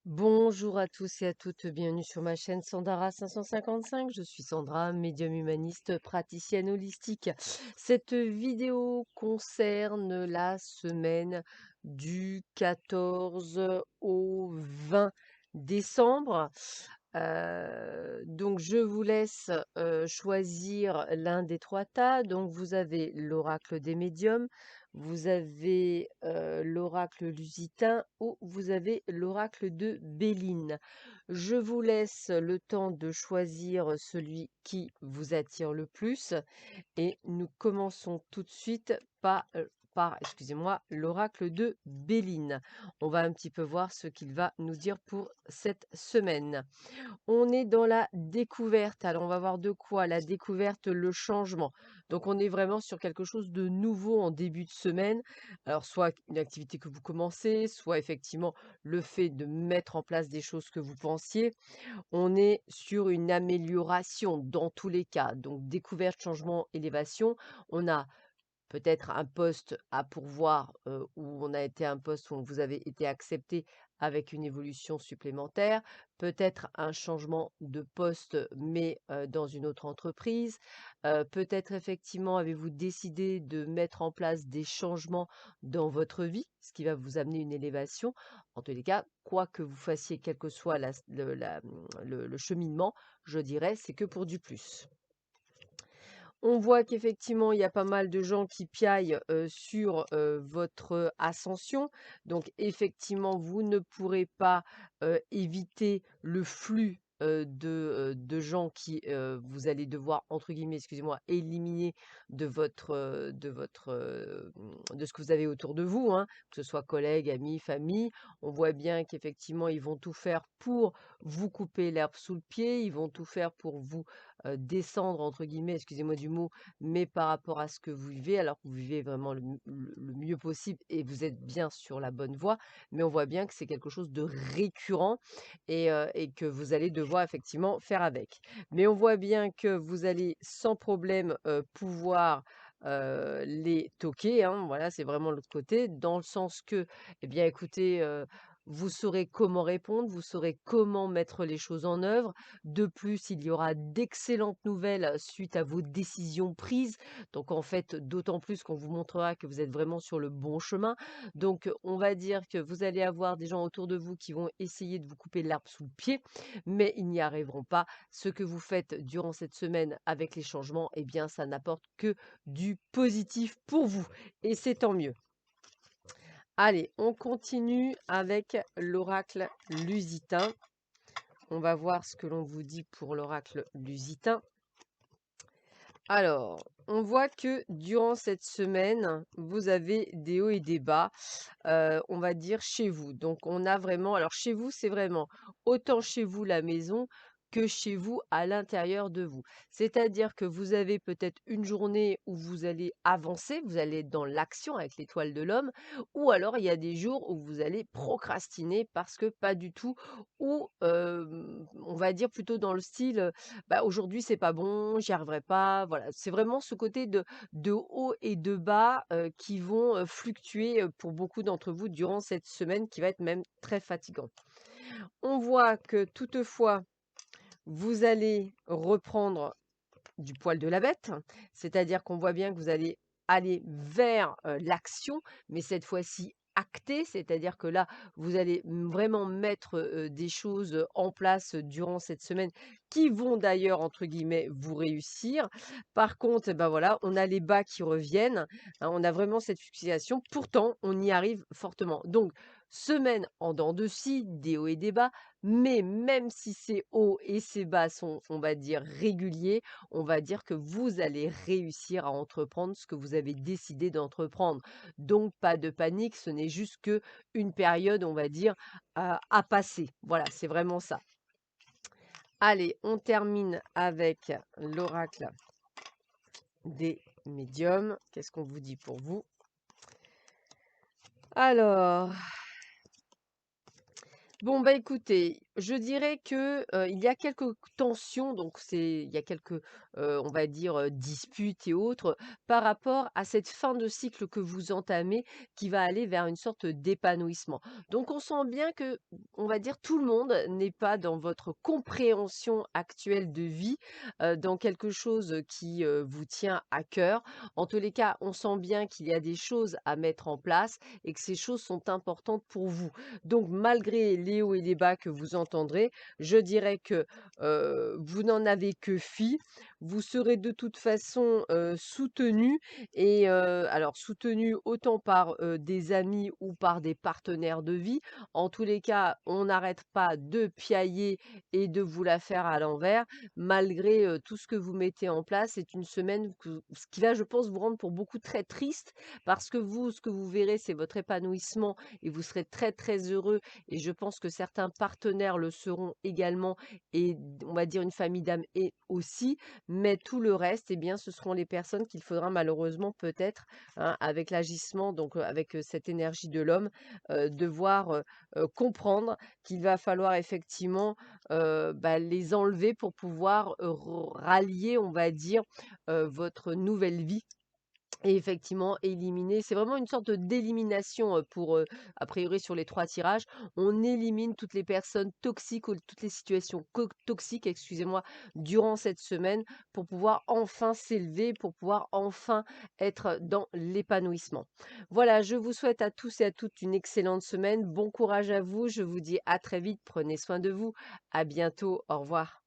Bonjour à tous et à toutes, bienvenue sur ma chaîne Sandara 555. Je suis Sandra, médium humaniste, praticienne holistique. Cette vidéo concerne la semaine du 14 au 20 décembre. Donc je vous laisse choisir l'un des trois tas. Donc vous avez l'oracle des médiums, vous avez l'oracle lusitain ou vous avez l'oracle de Béline. Je vous laisse le temps de choisir celui qui vous attire le plus et nous commençons tout de suite par excusez-moi, l'oracle de Béline. On va un petit peu voir ce qu'il va nous dire pour cette semaine. On est dans la découverte. Alors, on va voir de quoi? La découverte, le changement. Donc, on est vraiment sur quelque chose de nouveau en début de semaine. Alors, soit une activité que vous commencez, soit effectivement le fait de mettre en place des choses que vous pensiez. On est sur une amélioration dans tous les cas. Donc, découverte, changement, élévation. On a peut-être un poste à pourvoir, où on a été un poste où vous avez été accepté avec une évolution supplémentaire, peut-être un changement de poste, mais dans une autre entreprise, peut-être effectivement avez-vous décidé de mettre en place des changements dans votre vie, ce qui va vous amener une élévation. En tous les cas, quoi que vous fassiez, quel que soit le cheminement, je dirais, c'est que pour du plus. On voit qu'effectivement, il y a pas mal de gens qui piaillent, sur, votre ascension. Donc effectivement, vous ne pourrez pas, éviter le flux, de gens qui, vous allez devoir entre guillemets, excusez-moi, «éliminer» de ce que vous avez autour de vous, hein, que ce soit collègues, amis, famille. On voit bien qu'effectivement, ils vont tout faire pour vous couper l'herbe sous le pied, ils vont tout faire pour vous «descendre» entre guillemets, excusez-moi du mot, mais par rapport à ce que vous vivez, alors que vous vivez vraiment le mieux possible et vous êtes bien sur la bonne voie, mais on voit bien que c'est quelque chose de récurrent et que vous allez devoir effectivement faire avec. Mais on voit bien que vous allez sans problème, pouvoir, les toquer, hein, voilà, c'est vraiment l'autre côté, dans le sens que, eh bien écoutez, vous saurez comment répondre, vous saurez comment mettre les choses en œuvre. De plus, il y aura d'excellentes nouvelles suite à vos décisions prises. Donc en fait, d'autant plus qu'on vous montrera que vous êtes vraiment sur le bon chemin. Donc on va dire que vous allez avoir des gens autour de vous qui vont essayer de vous couper l'herbe sous le pied, mais ils n'y arriveront pas. Ce que vous faites durant cette semaine avec les changements, eh bien ça n'apporte que du positif pour vous. Et c'est tant mieux. Allez, on continue avec l'oracle lusitain. On va voir ce que l'on vous dit pour l'oracle lusitain. Alors, on voit que durant cette semaine, vous avez des hauts et des bas, on va dire chez vous. Donc on a vraiment alors chez vous, c'est vraiment autant chez vous la maison que chez vous à l'intérieur de vous. C'est-à-dire que vous avez peut-être une journée où vous allez avancer, vous allez être dans l'action avec l'étoile de l'homme, ou alors il y a des jours où vous allez procrastiner parce que pas du tout, ou on va dire plutôt dans le style, bah, aujourd'hui c'est pas bon, j'y arriverai pas. Voilà, c'est vraiment ce côté de haut et de bas, qui vont, fluctuer, pour beaucoup d'entre vous durant cette semaine qui va être même très fatigante. On voit que toutefois, vous allez reprendre du poil de la bête, c'est-à-dire qu'on voit bien que vous allez aller vers, l'action, mais cette fois-ci actée, c'est-à-dire que là, vous allez vraiment mettre, des choses, en place, durant cette semaine qui vont d'ailleurs, entre guillemets, «vous réussir». Par contre, eh ben, voilà, on a les bas qui reviennent, hein, on a vraiment cette fluctuation, pourtant on y arrive fortement. Donc semaine en dents de scie, des hauts et des bas, mais même si ces hauts et ces bas sont, on va dire, réguliers, on va dire que vous allez réussir à entreprendre ce que vous avez décidé d'entreprendre. Donc pas de panique, ce n'est juste que une période, on va dire, à passer. Voilà, c'est vraiment ça. Allez, on termine avec l'oracle des médiums. Qu'est-ce qu'on vous dit pour vous? Alors, bon, bah écoutez, Je dirais que, il y a quelques tensions, donc il y a quelques, on va dire, disputes et autres, par rapport à cette fin de cycle que vous entamez, qui va aller vers une sorte d'épanouissement. Donc on sent bien que, on va dire, tout le monde n'est pas dans votre compréhension actuelle de vie, dans quelque chose qui, vous tient à cœur. En tous les cas, on sent bien qu'il y a des choses à mettre en place et que ces choses sont importantes pour vous. Donc malgré les hauts et les bas que vous entendrez, je dirais que, vous n'en avez que fi. Vous serez de toute façon, soutenus et alors soutenus autant par, des amis ou par des partenaires de vie. En tous les cas, on n'arrête pas de piailler et de vous la faire à l'envers malgré, tout ce que vous mettez en place. C'est une semaine ce qui va, je pense, vous rendre pour beaucoup très triste parce que vous, ce que vous verrez, c'est votre épanouissement et vous serez très, très heureux et je pense que certains partenaires le seront également et on va dire une famille d'âmes et aussi, mais tout le reste, eh bien, ce seront les personnes qu'il faudra malheureusement peut-être, hein, avec l'agissement, donc avec, cette énergie de l'homme, devoir, comprendre qu'il va falloir effectivement, bah, les enlever pour pouvoir, rallier, on va dire, votre nouvelle vie et effectivement, éliminer c'est vraiment une sorte d'élimination, pour, a priori sur les 3 tirages. On élimine toutes les personnes toxiques ou toutes les situations toxiques, excusez-moi, durant cette semaine pour pouvoir enfin s'élever, pour pouvoir enfin être dans l'épanouissement. Voilà, je vous souhaite à tous et à toutes une excellente semaine. Bon courage à vous. Je vous dis à très vite. Prenez soin de vous. À bientôt. Au revoir.